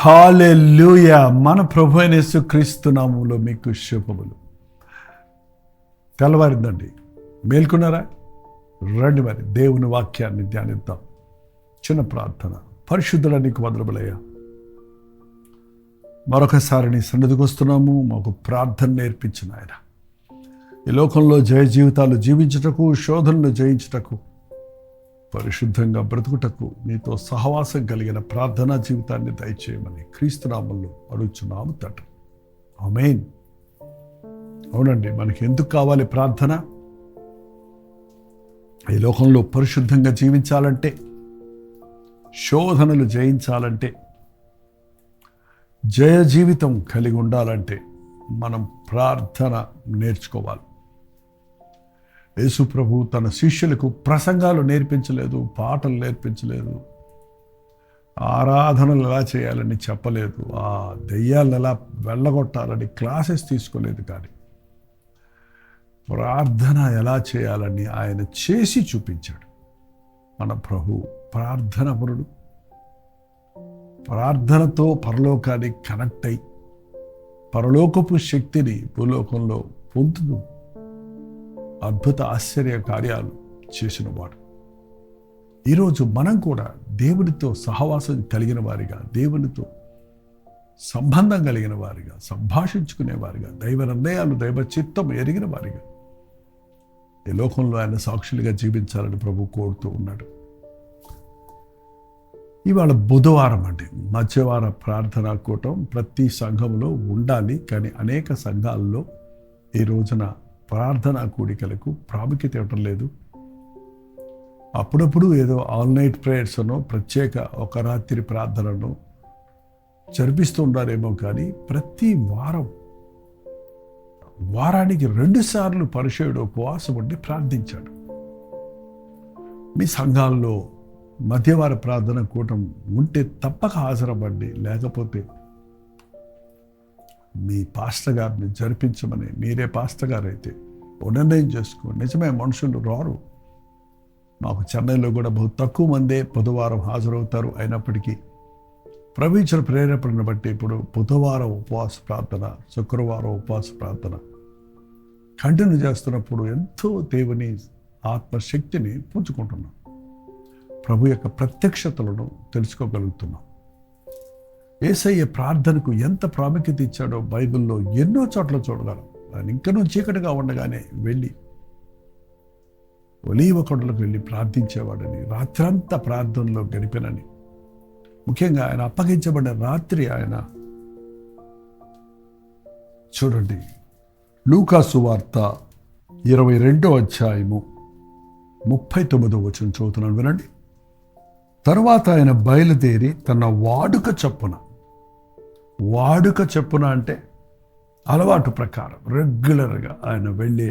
హల్లెలూయా. మన ప్రభు అయిన యేసుక్రీస్తు నామములో మీకు శుభములు. తెల్లవారిందండి, మేల్కొన్నారా? రండి మరి దేవుని వాక్యాన్ని ధ్యానిద్దాం. చిన్న ప్రార్థన. పరిశుద్ధుల నీకు వందనములయ్యా, మరొకసారి నీ సన్నిధికి వస్తున్నాము. మాకు ప్రార్థన నేర్పించిన ఆయన ఈ లోకంలో జయ జీవితాలు జీవించుటకు, శోధనలు జయించుటకు, పరిశుద్ధంగా బ్రతుకుటకు నీతో సహవాసం కలిగిన ప్రార్థనా జీవితాన్ని దయచేయమని క్రీస్తు నామములో అడుగుచున్నాము తండ్రి. ఆమేన్. అవునండి, మనకి ఎందుకు కావాలి ప్రార్థన? ఈ లోకంలో పరిశుద్ధంగా జీవించాలంటే, శోధనలు జయించాలంటే, జయ జీవితం కలిగి ఉండాలంటే మనం ప్రార్థన నేర్చుకోవాలి. యేసు ప్రభు తన శిష్యులకు ప్రసంగాలు నేర్పించలేదు, పాటలు నేర్పించలేదు, ఆరాధనలు ఎలా చేయాలని చెప్పలేదు, ఆ దెయ్యాలను ఎలా వెళ్ళగొట్టాలని క్లాసెస్ తీసుకోలేదు. కానీ ప్రార్థన ఎలా చేయాలని ఆయన చేసి చూపించాడు. మన ప్రభు ప్రార్థన పరుడు. ప్రార్థనతో పరలోకానికి కనెక్ట్ అయి పరలోకపు శక్తిని భూలోకంలో పొందుతూ అద్భుత ఆశ్చర్య కార్యాలు చేసినవాడు. ఈరోజు మనం కూడా దేవునితో సహవాసం కలిగిన వారిగా, దేవునితో సంబంధం కలిగిన వారిగా, సంభాషించుకునే వారిగా, దైవ నిర్ణయాలు, దైవ చిత్తం ఎరిగిన వారిగా ఈ లోకంలో ఆయన సాక్షులుగా జీవించాలని ప్రభు కోరుతూ ఉన్నాడు. ఇవాళ బుధవారం అండి, మధ్యవార ప్రార్థనా కూటం ప్రతి సంఘంలో ఉండాలి. కానీ అనేక సంఘాల్లో ఈ రోజున ప్రార్థనా కూడికలకు ప్రాముఖ్యత ఇవ్వటం లేదు. అప్పుడప్పుడు ఏదో ఆల్ నైట్ ప్రేయర్స్ను, ప్రత్యేక ఒక రాత్రి ప్రార్థనను జరిపిస్తూ ఉండారేమో. కానీ ప్రతి వారానికి 2 సార్లు పరిచయుడు ఉపవాసం ఉండి ప్రార్థించాడు. మీ సంఘాల్లో మధ్యవార ప్రార్థన కూటం ఉంటే తప్పక హాజరవ్వండి. లేకపోతే మీ పాస్టర్ గారిని జరిపించమని, మీరే పాస్టర్ గారు అయితే నిర్ణయం చేసుకోండి. నిజమే, మనుషులు రారు. మాకు చెన్నైలో కూడా బహు తక్కువ మందే బుధవారం హాజరవుతారు. అయినప్పటికీ ప్రవీణ ప్రేరేపణను బట్టి ఇప్పుడు బుధవారం ఉపవాస ప్రార్థన, శుక్రవారం ఉపవాస ప్రార్థన కంటిన్యూ చేస్తున్నప్పుడు ఎంతో దేవుని ఆత్మశక్తిని పుంజుకుంటున్నాం. ప్రభు యొక్క ప్రత్యక్షతలను తెలుసుకోగలుగుతున్నాం. యేసయ్య ప్రార్థనకు ఎంత ప్రాముఖ్యత ఇచ్చాడో బైబిల్లో ఎన్నో చోట్ల చూడగలం. ఆయన ఇంకనూ చీకటిగా ఉండగానే వెళ్ళి ఒలీవ కొండలకు వెళ్ళి ప్రార్థించేవాడని, రాత్రంతా ప్రార్థనలో గడిపినని, ముఖ్యంగా ఆయన అప్పగించబడిన రాత్రి ఆయన చూడండి, లూకా సువార్త 22వ అధ్యాయము 39వ వచనం చదువుతున్నాను, వినండి. తరువాత ఆయన బయలుదేరి తన వాడుక చొప్పున అంటే అలవాటు ప్రకారం రెగ్యులర్గా ఆయన వెళ్ళే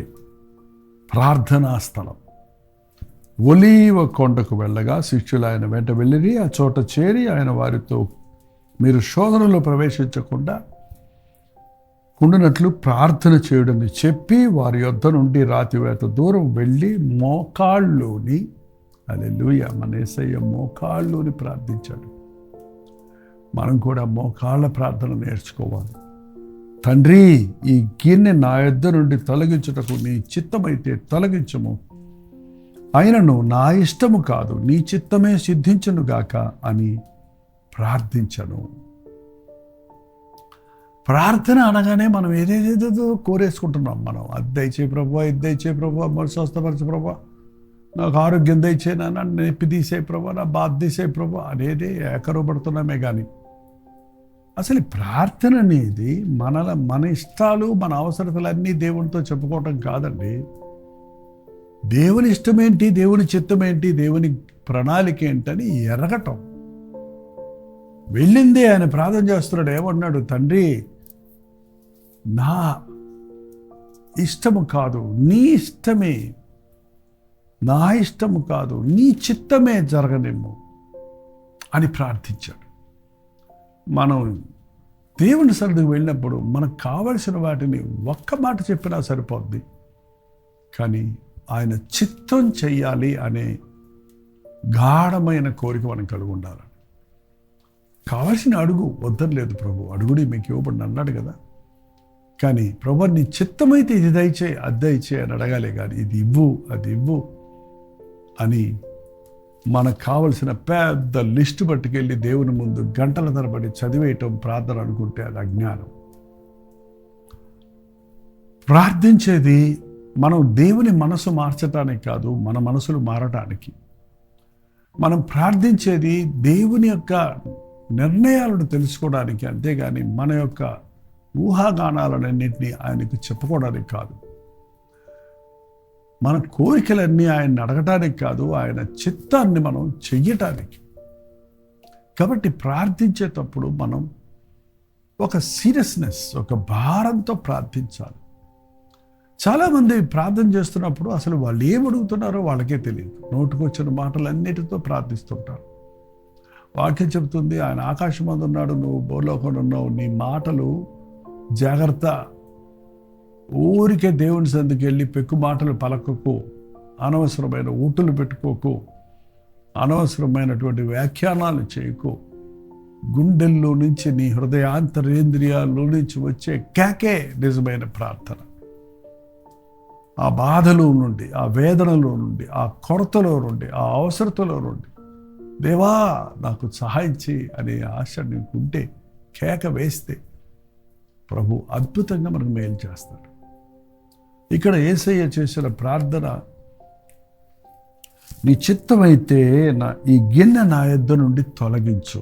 ప్రార్థనా స్థలం ఒలీవ కొండకు వెళ్ళగా శిష్యులు ఆయన వెంట వెళ్ళిరి. ఆ చోట చేరి ఆయన వారితో, మీరు శోధనలో ప్రవేశించకుండా ఉండినట్లు ప్రార్థన చేయడని చెప్పి వారి యొద్ద నుండి రాతివేత దూరం వెళ్ళి మోకాళ్ళలోని, హల్లెలూయా, మన యేసయ్య మోకాళ్ళలోని ప్రార్థించాడు. మనం కూడా మోకాళ్ళ ప్రార్థన నేర్చుకోవాలి. తండ్రి, ఈ గిన్నె నా యొద్ద నుండి తొలగించుటకు నీ చిత్తమైతే తొలగించము, అయినను నా ఇష్టము కాదు నీ చిత్తమే సిద్ధించునుగాక అని ప్రార్థించను. ప్రార్థన అనగానే మనం ఏదేదేదో కోరేసుకుంటున్నాం. మనం అది దయచే ప్రభువా, ఇది దయచే ప్రభువా, మరి స్వస్థపరచు ప్రభువా, నాకు ఆరోగ్యం దయచే, నన్ను నొప్పి తీసే ప్రభువా, నా బాధ తీసే ప్రభువా అనేదే ఏకరూపడుతున్నామే. కానీ అసలు ప్రార్థన అనేది మన ఇష్టాలు, మన అవసరతలన్నీ దేవునితో చెప్పుకోవటం కాదండి. దేవుని ఇష్టమేంటి, దేవుని చిత్తమేంటి, దేవుని ప్రణాళిక ఏంటని ఎరగటం. వెళ్ళిందే ఆయన ప్రార్థన చేస్తున్నాడు. ఏమన్నాడు? తండ్రి, నా ఇష్టము కాదు, నీ ఇష్టమే, నా ఇష్టము కాదు, నీ చిత్తమే జరగనేమో అని ప్రార్థించాడు. మనం దేవుని సన్నిధికి వెళ్ళినప్పుడు మనకు కావలసిన వాటిని ఒక్క మాట చెప్పినా సరిపోద్ది, కానీ ఆయన చిత్తం చెయ్యాలి అనే గాఢమైన కోరిక మనం కలిగి ఉండాలి. కావాల్సిన అడుగు, వద్దలేదు ప్రభు, అడుగుడి మీకు ఇవ్వబడి అన్నాడు కదా. కానీ ప్రభు నీ చిత్తమైతే ఇది దయచేయి, అది దయచేయి అని అడగాలి, కానీ ఇది ఇవ్వు, అది ఇవ్వు అని మనకు కావలసిన పెద్ద లిస్టు పట్టుకెళ్ళి దేవుని ముందు గంటల తరబడి చదివేయటం ప్రార్థన అనుకుంటే అది అజ్ఞానం. ప్రార్థించేది మనం దేవుని మనసు మార్చటానికి కాదు, మన మనసులు మారటానికి. మనం ప్రార్థించేది దేవుని యొక్క నిర్ణయాలను తెలుసుకోవడానికి, అంతేగాని మన యొక్క ఊహాగానాలన్నింటినీ ఆయనకు చెప్పుకోవడానికి కాదు. మన కోరికలన్నీ ఆయన్ని అడగటానికి కాదు, ఆయన చిత్తాన్ని మనం చెయ్యటానికి. కాబట్టి ప్రార్థించేటప్పుడు మనం ఒక సీరియస్నెస్, ఒక భారంతో ప్రార్థించాలి. చాలామంది ప్రార్థన చేస్తున్నప్పుడు అసలు వాళ్ళు ఏం అడుగుతున్నారో వాళ్ళకే తెలియదు, నోటుకొచ్చిన మాటలన్నిటితో ప్రార్థిస్తుంటారు. వాక్యం చెబుతుంది, ఆయన ఆకాశం మీద ఉన్నాడు, నువ్వు భూలోకంలో ఉన్నావు, నీ మాటలు జాగ్రత్త, ఊరికే దేవుని సందుకు వెళ్ళి పెక్కు మాటలు పలకకు, అనవసరమైన ఊటులు పెట్టుకోకు, అనవసరమైనటువంటి వ్యాఖ్యానాలు చేయకు. గుండెల్లో నుంచి, నీ హృదయాంతరేంద్రియాల్లో నుంచి వచ్చే కేకే నిజమైన ప్రార్థన. ఆ బాధలో నుండి, ఆ వేదనలో నుండి, ఆ కొరతలో నుండి, ఆ అవసరతలో నుండి, దేవా నాకు సహాయం చేయి అనే ఆశ నీకుంటే, కేక వేస్తే ప్రభు అద్భుతంగా మనకు మేలు చేస్తాడు. ఇక్కడ యేసయ్య చేసిన ప్రార్థన, నీ చిత్తమైతే ఈ గిన్నె నా యొద్ద నుండి తొలగించు.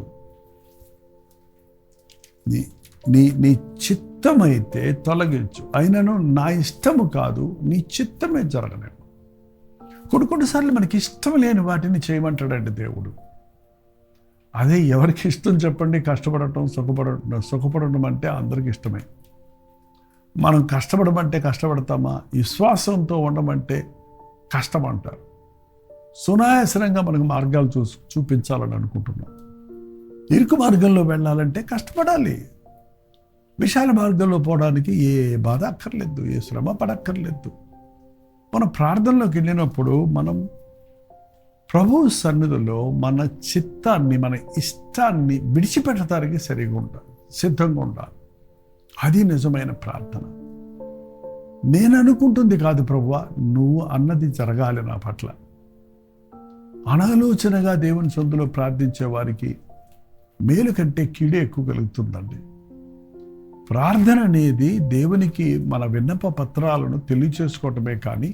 నీ చిత్తమైతే తొలగించు, అయినను నా ఇష్టము కాదు, నీ చిత్తమే జరగనేమో. కొన్నిసార్లు మనకి ఇష్టం లేని వాటిని చేయమంటాడండి దేవుడు. అదే ఎవరికి ఇష్టం చెప్పండి? కష్టపడటం, సుఖపడటం అంటే అందరికి ఇష్టమే. మనం కష్టపడమంటే కష్టపడతామా? విశ్వాసంతో ఉండమంటే కష్టం అంటారు. సునాయాసనంగా మనకు మార్గాలు చూపించాలని అనుకుంటున్నాం. ఇరుకు మార్గంలో వెళ్ళాలంటే కష్టపడాలి. విశాల మార్గంలో పోవడానికి ఏ బాధ అక్కర్లేదు, ఏ శ్రమ పడక్కర్లేదు. మన ప్రార్థనలోకి వెళ్ళినప్పుడు మనం ప్రభు సన్నిధిలో మన చిత్తాన్ని, మన ఇష్టాన్ని విడిచిపెట్టడానికి సిద్ధంగా ఉండాలి. అది నిజమైన ప్రార్థన. నేను అనుకుంటుంది కాదు ప్రభువా, నువ్వు అన్నది జరగాలి నా పట్ల. అనాలోచనగా దేవుని సొందులో ప్రార్థించే వారికి మేలు కంటే కీడే ఎక్కువ కలుగుతుందండి. ప్రార్థన అనేది దేవునికి మన విన్నప పత్రాలను తెలియచేసుకోవటమే కానీ,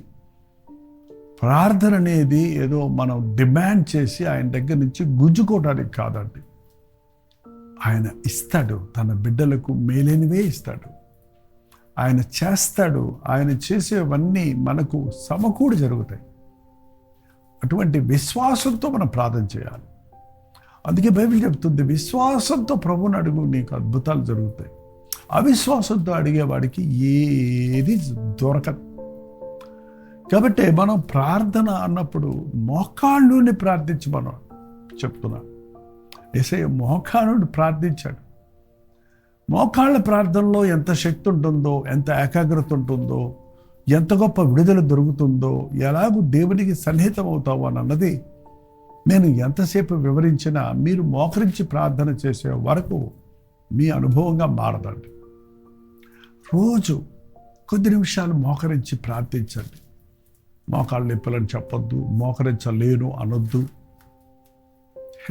ప్రార్థన అనేది ఏదో మనం డిమాండ్ చేసి ఆయన దగ్గర నుంచి గుంజుకోవడానికి కాదండి. ఆయన ఇస్తాడు, తన బిడ్డలకు మేలైనవే ఇస్తాడు. ఆయన చేస్తాడు, ఆయన చేసేవన్నీ మనకు సమకూడి జరుగుతాయి. అటువంటి విశ్వాసంతో మనం ప్రార్థన చేయాలి. అందుకే బైబిల్ చెప్తుంది, విశ్వాసంతో ప్రభువుని అడుగు, నీకు అద్భుతాలు జరుగుతాయి. అవిశ్వాసంతో అడిగేవాడికి ఏది దొరకదు. కాబట్టి మనం ప్రార్థన అన్నప్పుడు మోకాళ్ళుని ప్రార్థించి మనం చెప్తున్నాం. యేసయ్య మోకాళ్ళుని ప్రార్థించాడు. మోకాళ్ళ ప్రార్థనలో ఎంత శక్తి ఉంటుందో, ఎంత ఏకాగ్రత ఉంటుందో, ఎంత గొప్ప విడుదల దొరుకుతుందో, ఎలాగూ దేవునికి సన్నిహితం అవుతావు అని అన్నది నేను ఎంతసేపు వివరించినా మీరు మోకరించి ప్రార్థన చేసే వరకు మీ అనుభవంగా మారదండి. రోజు కొద్ది నిమిషాలు మోకరించి ప్రార్థించండి. మోకాళ్ళు నొప్పులని చెప్పొద్దు, మోకరించలేను అనొద్దు.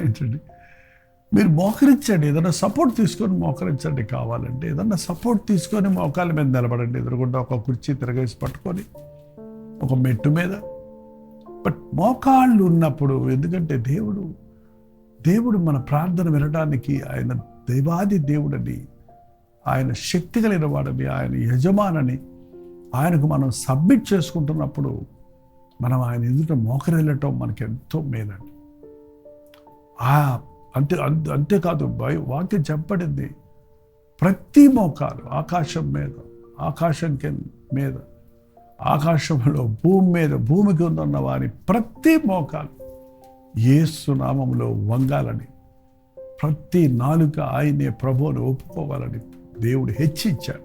ఏంటండి, మీరు మోకరించండి. ఏదైనా సపోర్ట్ తీసుకొని మోకరించండి. కావాలంటే ఏదన్నా సపోర్ట్ తీసుకొని మోకాళ్ళ మీద నిలబడండి. ఎదురుగుండా ఒక కుర్చీ తిరగేసి పట్టుకొని ఒక మెట్టు మీద. బట్ మోకాళ్ళు ఉన్నప్పుడు, ఎందుకంటే దేవుడు మన ప్రార్థన వినడానికి ఆయన దైవాది దేవుడని, ఆయన శక్తి కలిగిన వాడని, ఆయన యజమానని ఆయనకు మనం సబ్మిట్ చేసుకుంటున్నప్పుడు మనం ఆయన ఎదుట మోకరిల్లటం మనకి ఎంతో మేలండి. అంతేకాదు, వాక్యం చెప్పబడింది, ప్రతి మోకాలు ఆకాశం మీద, ఆకాశం మీద, ఆకాశంలో భూమి మీద భూమి కింద ఉన్న వారి ప్రతి మోకాలు యేసు నామములో వంగాలని, ప్రతి నాలుక ఆయనే ప్రభువును ఒప్పుకోవాలని దేవుడు హెచ్చించాడు.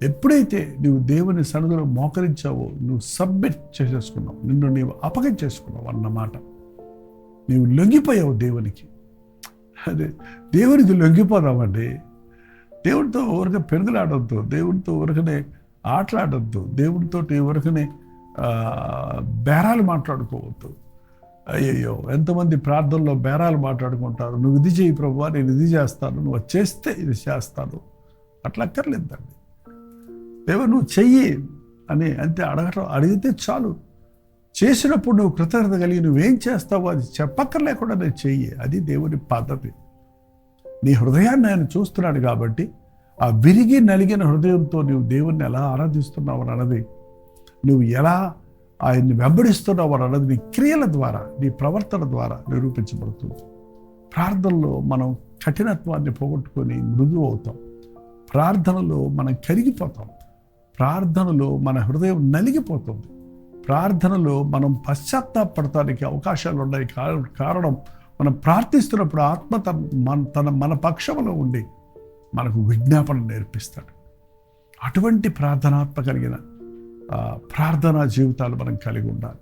ఎప్పుడైతే నువ్వు దేవుని సన్నిధిలో మోకరించావో, నువ్వు సబ్మిట్ చేసేసుకున్నావు, నిన్ను నీవు అప్పగించేసుకున్నావు అన్నమాట. నీవు లొంగిపోయావు దేవునికి. అదే దేవునికి లొంగిపోదామండి. దేవుడితో ఊరికే పెరుగులాడొద్దు, దేవుడితో ఊరికనే ఆటలాడొద్దు, దేవుడితో ఊరికనే బేరాలు మాట్లాడుకోవద్దు. అయ్యయ్యో, ఎంతమంది ప్రార్థనలో బేరాలు మాట్లాడుకుంటారు. నువ్వు ఇది చేయి ప్రభువా, నేను ఇది చేస్తాను, నువ్వు చేస్తే ఇది చేస్తాను. అట్లా అక్కర్లేదండి. దేవా నువ్వు చెయ్యి అని అంతే అడిగితే చాలు. చేసినప్పుడు నువ్వు కృతజ్ఞత కలిగి నువ్వేం చేస్తావో అది చెప్పక్కర్లేకుండా నేను చెయ్యి. అది దేవుని పద్ధతి. నీ హృదయాన్ని ఆయన చూస్తున్నాడు కాబట్టి ఆ విరిగి నలిగిన హృదయంతో నువ్వు దేవుణ్ణి ఎలా ఆరాధిస్తున్నావు అన్నది, నువ్వు ఎలా ఆయన్ని వెంబడిస్తున్నావు అన్నది నీ క్రియల ద్వారా, నీ ప్రవర్తన ద్వారా నిరూపించబడుతుంది. ప్రార్థనలో మనం కఠినత్వాన్ని పోగొట్టుకొని మృదువు అవుతాం. ప్రార్థనలో మనం కరిగిపోతాం. ప్రార్థనలో మన హృదయం నలిగిపోతుంది. ప్రార్థనలో మనం పశ్చాత్తాపడటానికి అవకాశాలు ఉన్నాయి. కారణం మనం ప్రార్థిస్తున్నప్పుడు ఆత్మ మన పక్షంలో ఉండి మనకు విజ్ఞాపన నేర్పిస్తాడు. అటువంటి ప్రార్థనాత్మ కలిగిన ప్రార్థనా జీవితాలు మనం కలిగి ఉండాలి.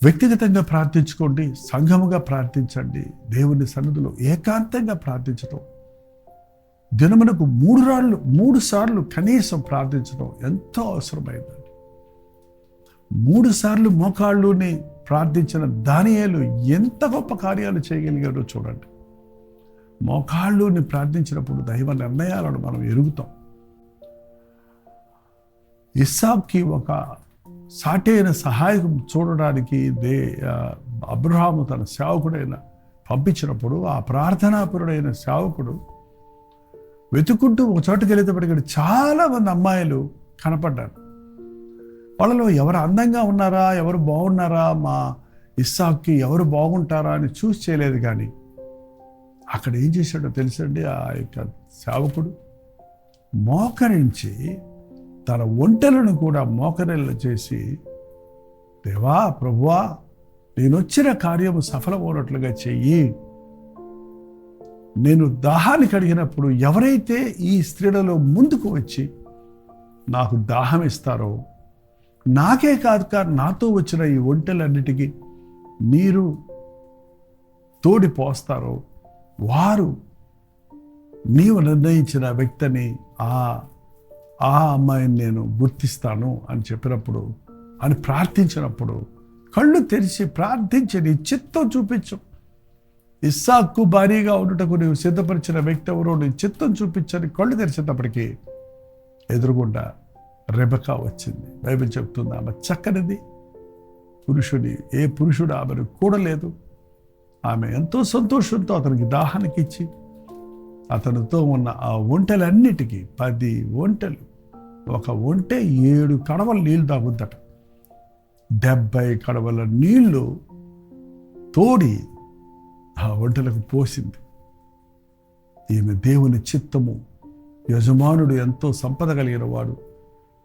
వ్యక్తిగతంగా ప్రార్థించుకోండి, సంఘముగా ప్రార్థించండి. దేవుని సన్నిధిలో ఏకాంతంగా ప్రార్థించడం, దినమునకు 3 సార్లు కనీసం ప్రార్థించడం ఎంతో అవసరమైందండి. 3 సార్లు మోకాళ్ళుని ప్రార్థించిన దానియేలు ఎంత గొప్ప కార్యాలు చేయగలిగాడో చూడండి. మోకాళ్ళుని ప్రార్థించినప్పుడు దైవ నిర్ణయాలను మనం ఎరుగుతాం. ఇస్సాకుకి ఒక సాటైన సహాయకం చూడడానికి అబ్రహాము తన సేవకుడైన పంపించినప్పుడు ఆ ప్రార్థనాపరుడైన సేవకుడు వెతుక్కుంటూ ఒక చోటుకి వెళ్ళేటప్పటికి చాలా మంది అమ్మాయిలు కనపడ్డారు. వాళ్ళలో ఎవరు అందంగా ఉన్నారా, ఎవరు బాగున్నారా, మా ఇస్సాకుకి ఎవరు బాగుంటారా అని చూసి చేయలేదు. కానీ అక్కడ ఏం చేశాడో తెలుసండి, ఆ యొక్క సేవకుడు మోకరించి తన ఒంటెలను కూడా మోకరిల్ల చేసి, దేవా ప్రభువా నేనొచ్చిన కార్యము సఫలమవునట్లుగా చెయ్యి. నేను దాహానికి అడిగినప్పుడు ఎవరైతే ఈ స్త్రీలలో ముందుకు వచ్చి నాకు దాహం ఇస్తారో, నాకే కాదు నాతో వచ్చిన ఈ ఒంటెలన్నిటికీ నీరు తోడి పోస్తారో వారు నీవు నిర్ణయించిన వ్యక్తిని ఆ అమ్మాయిని నేను గుర్తిస్తాను అని చెప్పినప్పుడు, అని ప్రార్థించినప్పుడు కళ్ళు తెరిచి ప్రార్థించి నీ చిత్తం చూపించు. ఇస్సాకు భారీగా ఉండుటకు నీవు సిద్ధపరిచిన వ్యక్తి ఎవరో నీ చిత్తం చూపించని కళ్ళు తెరిచేటప్పటికీ ఎదురుగుండా రెబెకా వచ్చింది. బైబిల్ చెప్తుంది ఆమె చక్కనిది, ఏ పురుషుడు ఆమెను కూడలేదు. ఆమె ఎంతో సంతోషంతో అతనికి దాహానికి ఇచ్చి అతనితో ఉన్న ఆ ఒంటెలన్నిటికీ 10 ఒంటెలు, ఒక ఒంటె 7 కడవల నీళ్లు తాగుద్దట. 70 కడవల నీళ్లు తోడి ఆ ఒంటెలకు పోసింది. ఈమె దేవుని చిత్తము. యజమానుడు ఎంతో సంపద కలిగిన వాడు,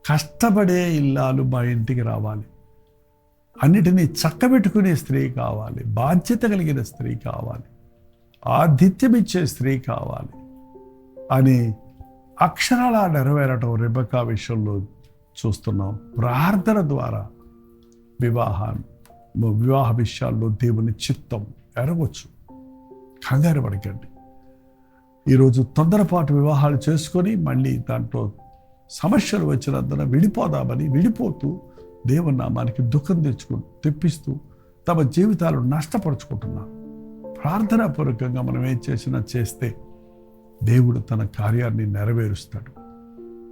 కష్టపడే ఇల్లాలు మా ఇంటికి రావాలి, అన్నిటినీ చక్కబెట్టుకునే స్త్రీ కావాలి, బాధ్యత కలిగిన స్త్రీ కావాలి, ఆతిథ్యమిచ్చే స్త్రీ కావాలి అని అక్షరాలా నెరవేరటం రెబెకా విషయంలో చూస్తున్నాం. ప్రార్థన ద్వారా వివాహ విషయాల్లో దేవుని చిత్తం ఎరగొచ్చు. కంగారు పడకండి. ఈరోజు తొందరపాటు వివాహాలు చేసుకొని మళ్ళీ దాంట్లో సమస్యలు వచ్చినందున విడిపోతూ దేవుని నామానికి దుఃఖం తెప్పిస్తూ తమ జీవితాలు నష్టపరుచుకుంటున్నారు. ప్రార్థనాపూర్వకంగా మనం ఏం చేస్తే దేవుడు తన కార్యాన్ని నెరవేరుస్తాడు.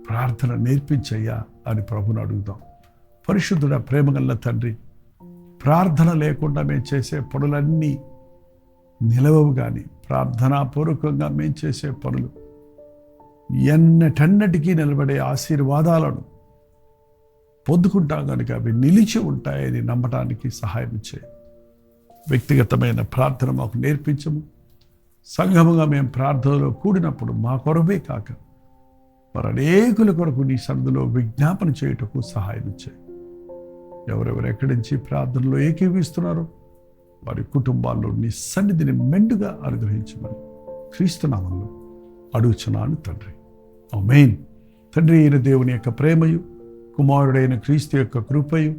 ప్రార్థన నేర్పించయ్యా అని ప్రభుని అడుగుదాం. పరిశుద్ధుడ ప్రేమగల తండ్రి, ప్రార్థన లేకుండా మేము చేసే పనులన్నీ నిలవవు. కానీ ప్రార్థనాపూర్వకంగా మేము చేసే పనులు ఎన్నటన్నటికీ నిలబడే ఆశీర్వాదాలను పొందుకుంటాం కనుక అవి నిలిచి ఉంటాయని నమ్మటానికి సహాయం చేయి. వ్యక్తిగతమైన ప్రార్థన మాకు నేర్పించము. సంఘముగా మేము ప్రార్థనలో కూడినప్పుడు మా కొరవే కాక మరి అనేకుల కొరకు నీ సన్నిధిలో విజ్ఞాపన చేయుటకు సహాయం చేయి. ఎవరెవరు ఎక్కడి నుంచి ప్రార్థనలో ఏకీవిస్తున్నారో వారి కుటుంబాల్లో నీ సన్నిధిని మెండుగా అనుగ్రహించమని క్రీస్తు నామములో అడుగుచున్నాను తండ్రి. ఆమేన్. తండ్రి అయిన దేవుని యొక్క ప్రేమయు, కుమారుడైన క్రీస్తు యొక్క కృపయు,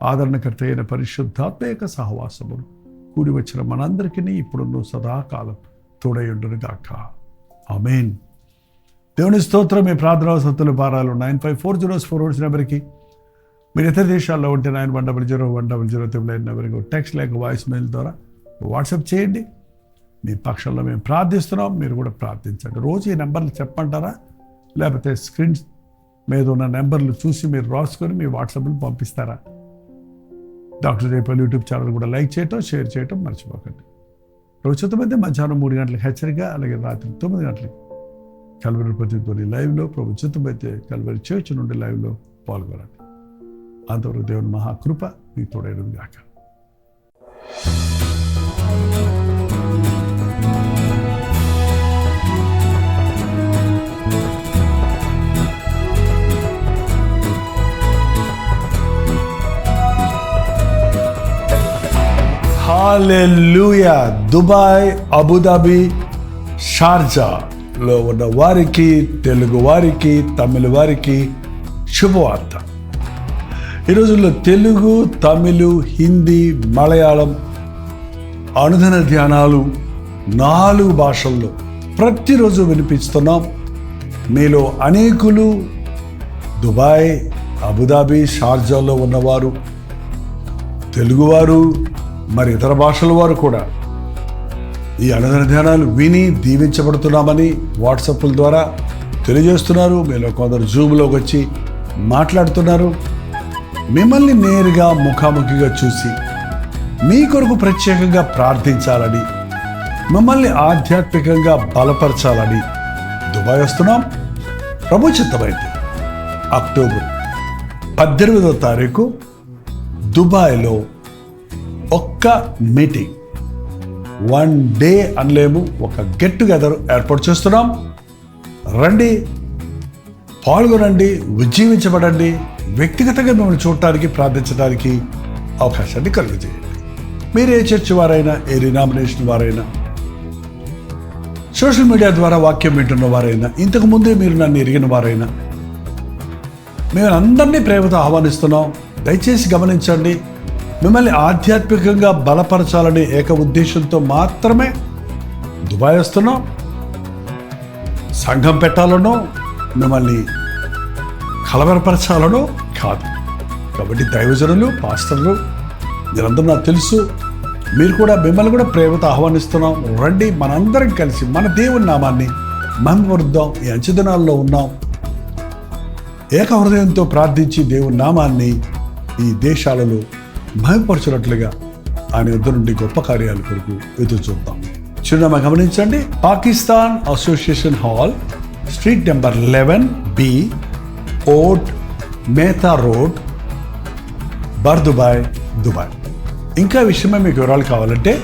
ఆదరణకర్త అయిన పరిశుద్ధాత్మ యొక్క సహవాసమును కూడి వచ్చిన మనందరికీ ఇప్పుడున్న సదాకాలం తోడయుండును గాక. ఆమేన్. దేవుని స్తోత్రం. మీ ప్రార్థనా సత్తుల భారాలు 954004 నెంబర్కి, మీరు ఇతర దేశాల్లో ఉంటే 91001010 నెంబర్కి టెక్స్ట్ లేక వాయిస్ మెయిల్ ద్వారా వాట్సాప్ చేయండి. మీ పక్షంలో మేము ప్రార్థిస్తున్నాం, మీరు కూడా ప్రార్థించండి. రోజు ఈ నెంబర్లు చెప్పమంటారా, లేకపోతే స్క్రీన్ మీద ఉన్న నెంబర్లు చూసి మీరు రాసుకొని మీ వాట్సాప్లో పంపిస్తారా? డాక్టర్ జయపాల్ యూట్యూబ్ ఛానల్ కూడా లైక్ చేయటం, షేర్ చేయటం మర్చిపోకండి. ప్రభుత్వమైతే మధ్యాహ్నం 3 గంటలకు హెచ్చరిక, అలాగే రాత్రి 9 గంటలకు కల్వరి ప్రతిధ్వని లైవ్లో, ప్రభుత్వమైతే కల్వరి చర్చ్ నుండి లైవ్లో పాల్గొనండి. అంతవరకు దేవుని మహాకృప మీ తోడైనది గాక. హల్లెలూయా. దుబాయ్, అబుదాబి, షార్జాలో ఉన్న వారికి, తెలుగు వారికి, తమిళ వారికి శుభవార్త. ఈ రోజుల్లో తెలుగు, తమిళు, హిందీ, మలయాళం అనుదిన ధ్యానాలు 4 భాషల్లో ప్రతిరోజు వినిపిస్తున్నాం. మీలో అనేకులు దుబాయ్, అబుదాబి, షార్జాలో ఉన్నవారు, తెలుగువారు, మరి ఇతర భాషల వారు కూడా ఈ అనుదిన ధ్యానాలు విని దీవించబడుతున్నామని వాట్సాప్ల ద్వారా తెలియజేస్తున్నారు. మీలో కొందరు జూమ్లోకి వచ్చి మాట్లాడుతున్నారు. మిమ్మల్ని నేరుగా ముఖాముఖిగా చూసి మీ కొరకు ప్రత్యేకంగా ప్రార్థించాలని, మిమ్మల్ని ఆధ్యాత్మికంగా బలపరచాలని దుబాయ్ వస్తున్నాం. ప్రభు చిత్తమైతే అక్టోబర్ 18వ తారీఖు దుబాయ్లో ఒక్క మీటింగ్, 1 డే అనలేము, ఒక గెట్ టుగెదర్ ఏర్పాటు చేస్తున్నాం. రండి, పాల్గొనండి, ఉజ్జీవించబడండి. వ్యక్తిగతంగా మిమ్మల్ని చూడటానికి, ప్రార్థించడానికి అవకాశాన్ని కలుగజేయండి. మీరు ఏ చర్చి వారైనా, ఏ డినామినేషన్ వారైనా, సోషల్ మీడియా ద్వారా వాక్యం వింటున్న వారైనా, ఇంతకు ముందే మీరు నన్ను ఎరిగిన వారైనా, మేము అందరినీ ప్రేమతో ఆహ్వానిస్తున్నాం. దయచేసి గమనించండి, మిమ్మల్ని ఆధ్యాత్మికంగా బలపరచాలనే ఏక ఉద్దేశంతో మాత్రమే దుబాయ్ వస్తున్నాం. సంఘం పెట్టాలనో, మిమ్మల్ని కలవరపరచాలనో కాదు. కాబట్టి దైవజనులు, పాస్టర్లు మీరందరూ నాకు తెలుసు. మీరు కూడా, మిమ్మల్ని కూడా ప్రేమతో ఆహ్వానిస్తున్నాం. రండి, మనందరం కలిసి మన దేవుని నామాన్ని మహిమపరుద్దాం. ఈ అంచెదినాల్లో ఉన్నాం. ఏక హృదయంతో ప్రార్థించి దేవుని నామాన్ని ఈ దేశాలలో మహిమపరచినట్లుగా ఆయన యుద్ధ నుండి గొప్ప కార్యాల కొరకు ఎదురు చూద్దాం. చిరునామా గమనించండి. Pakistan association hall, street number 11B, Oud Metha road, Bur Dubai, Dubai. ఇంకా విషయమే మీకు వివరాలు కావాలంటే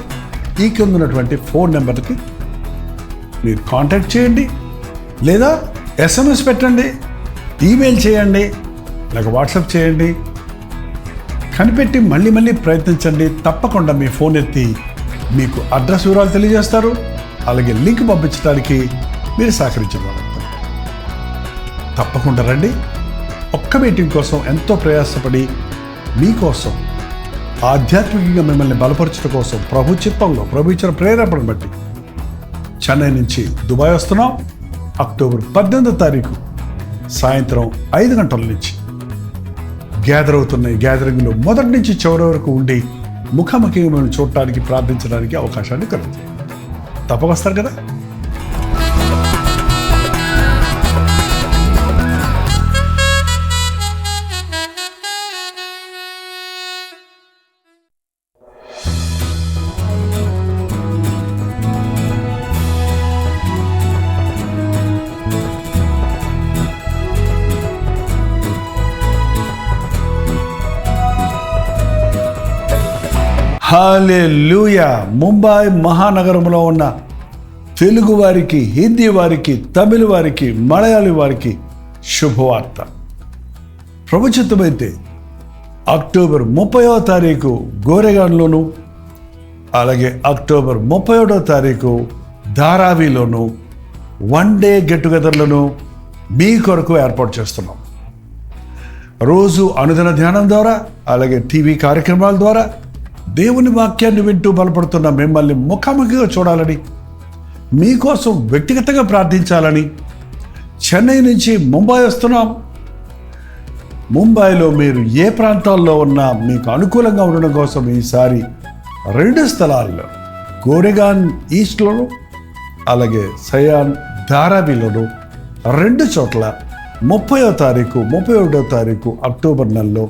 ఈ కింద ఉన్నటువంటి ఫోన్ నెంబర్కి మీరు కాంటాక్ట్ చేయండి, లేదా SMS పెట్టండి, ఈమెయిల్ చేయండి, లేక వాట్సాప్ చేయండి. కనిపెట్టి మళ్ళీ మళ్ళీ ప్రయత్నించండి. తప్పకుండా మీ ఫోన్ ఎత్తి మీకు అడ్రస్ వివరాలు తెలియజేస్తారు. అలాగే లింక్ పంపించడానికి మీరు సహకరించబడతారు. తప్పకుండా రండి. ఒక్క మీటింగ్ కోసం ఎంతో ప్రయాసపడి మీకోసం ఆధ్యాత్మికంగా మిమ్మల్ని బలపరచడం కోసం ప్రభు చిత్తంలో, ప్రభు ఇచ్చిన ప్రేరేపణ బట్టి చెన్నై నుంచి దుబాయ్ వస్తున్నాం. అక్టోబర్ 18వ తారీఖు సాయంత్రం 5 గంటల నుంచి గ్యాదర్ అవుతున్న ఈ గ్యాదరింగ్లో మొదటి నుంచి చివరి వరకు ఉండి ముఖాముఖిగా మేము చూడటానికి, ప్రార్థించడానికి అవకాశాన్ని కలుగుతుంది. తప్పక వస్తారు కదా. హల్లెలూయా. ముంబై మహానగరంలో ఉన్న తెలుగు వారికి, హిందీ వారికి, తమిళ వారికి, మలయాళీ వారికి శుభవార్త. ప్రభుత్వమైతే అక్టోబర్ 30వ తారీఖు గోరెగాన్లోను, అలాగే అక్టోబర్ 31వ తారీఖు ధారావిలోను వన్ డే గెట్ టుగెదర్లను మీ కొరకు ఏర్పాటు చేస్తున్నాం. రోజు అనుదిన ధ్యానం ద్వారా, అలాగే టీవీ కార్యక్రమాల ద్వారా దేవుని వాక్యాన్ని వింటూ బలపడుతున్న మిమ్మల్ని ముఖాముఖిగా చూడాలని, మీకోసం వ్యక్తిగతంగా ప్రార్థించాలని చెన్నై నుంచి ముంబై వస్తున్నాం. ముంబైలో మీరు ఏ ప్రాంతాల్లో ఉన్నా మీకు అనుకూలంగా ఉండడం కోసం ఈసారి 2 స్థలాల్లో, గోరెగాన్ ఈస్ట్లోను, అలాగే సయాన్ ధారావిలోను 2 చోట్ల 30వ తారీఖు 31వ తారీఖు అక్టోబర్ నెలలో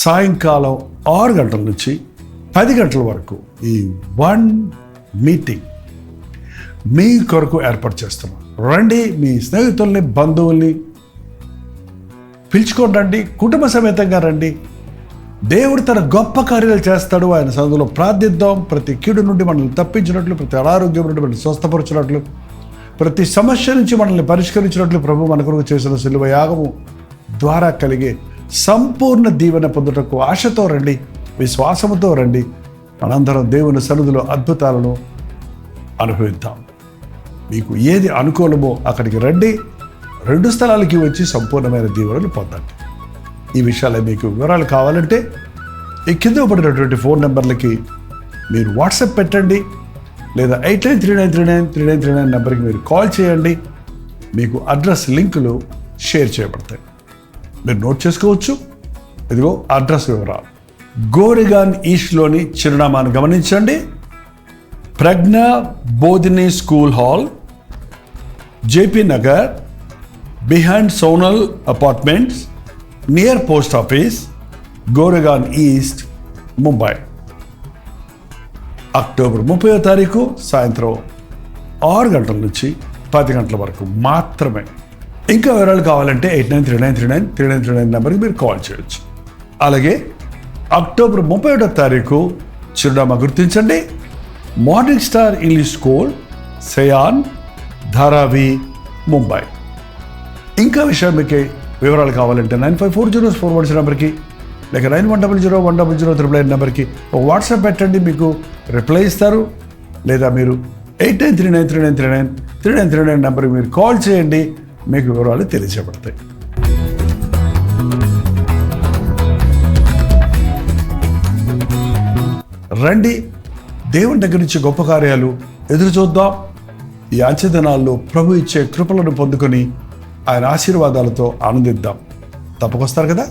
సాయంకాలం 6 గంటల నుంచి 10 గంటల వరకు ఈ వన్ మీటింగ్ మీ కొరకు ఏర్పాటు చేస్తున్నాం. రండి, మీ స్నేహితుల్ని, బంధువుల్ని పిలుచుకొని రండి, కుటుంబ సమేతంగా రండి. దేవుడు తన గొప్ప కార్యాలు చేస్తాడు. ఆయన సన్నిధిలో ప్రార్థిద్దాం. ప్రతి కీడు నుండి మనల్ని తప్పించినట్లు, ప్రతి అనారోగ్యం నుండి మనల్ని స్వస్థపరచినట్లు, ప్రతి సమస్య నుంచి మనల్ని పరిష్కరించినట్లు ప్రభు మన కొరకు చేసిన శిలువ యాగము ద్వారా కలిగే సంపూర్ణ దీవెన పొందుటకు ఆశతో రండి, విశ్వాసముతో రండి. మనందరం దేవుని సన్నిధిలో అద్భుతాలను అనుభవిద్దాం. మీకు ఏది అనుకూలమో అక్కడికి రండి. 2 స్థలాలకి వచ్చి సంపూర్ణమైన దీవెనలు పొందండి. ఈ విషయాలే మీకు వివరాలు కావాలంటే ఈ కింద పడినటువంటి ఫోన్ నెంబర్లకి మీరు వాట్సాప్ పెట్టండి, లేదా 8939393939 నెంబర్కి మీరు కాల్ చేయండి. మీకు అడ్రస్ లింకులు షేర్ చేయబడతాయి, మీరు నోట్ చేసుకోవచ్చు. ఇదిగో అడ్రస్ వివరాలు. గోరెగాన్ ఈస్ట్లోని చిరునామాను గమనించండి. Pragya Bodhini school hall, JP Nagar, behind Sonal apartments, near post office, Goregaon east, Mumbai. October 30వ తారీఖు సాయంత్రం 6 గంటల నుంచి 10 గంటల వరకు మాత్రమే. ఇంకా వివరాలు కావాలంటే 8939393939 నెంబర్కి మీరు కాల్ చేయొచ్చు. అలాగే అక్టోబర్ 31వ తారీఖు చిరునామా గుర్తించండి. Morning star English school, సయాన్, Dharavi, Mumbai. ఇంకా మీకు వివరాలు కావాలంటే 954041 నెంబర్కి, లేక 9100100099 నెంబర్కి ఒక వాట్సాప్ పెట్టండి, మీకు రిప్లై ఇస్తారు. లేదా మీరు 8939393939 నెంబర్కి మీరు కాల్ చేయండి, మీకు వివరాలు తెలియజేయబడతాయి. రండి, దేవుని దగ్గర నుంచి గొప్ప కార్యాలు ఎదురు చూద్దాం. ఈ అంచె దినాల్లో ప్రభు ఇచ్చే కృపలను పొందుకొని ఆయన ఆశీర్వాదాలతో ఆనందిద్దాం. తప్పకొస్తారు కదా.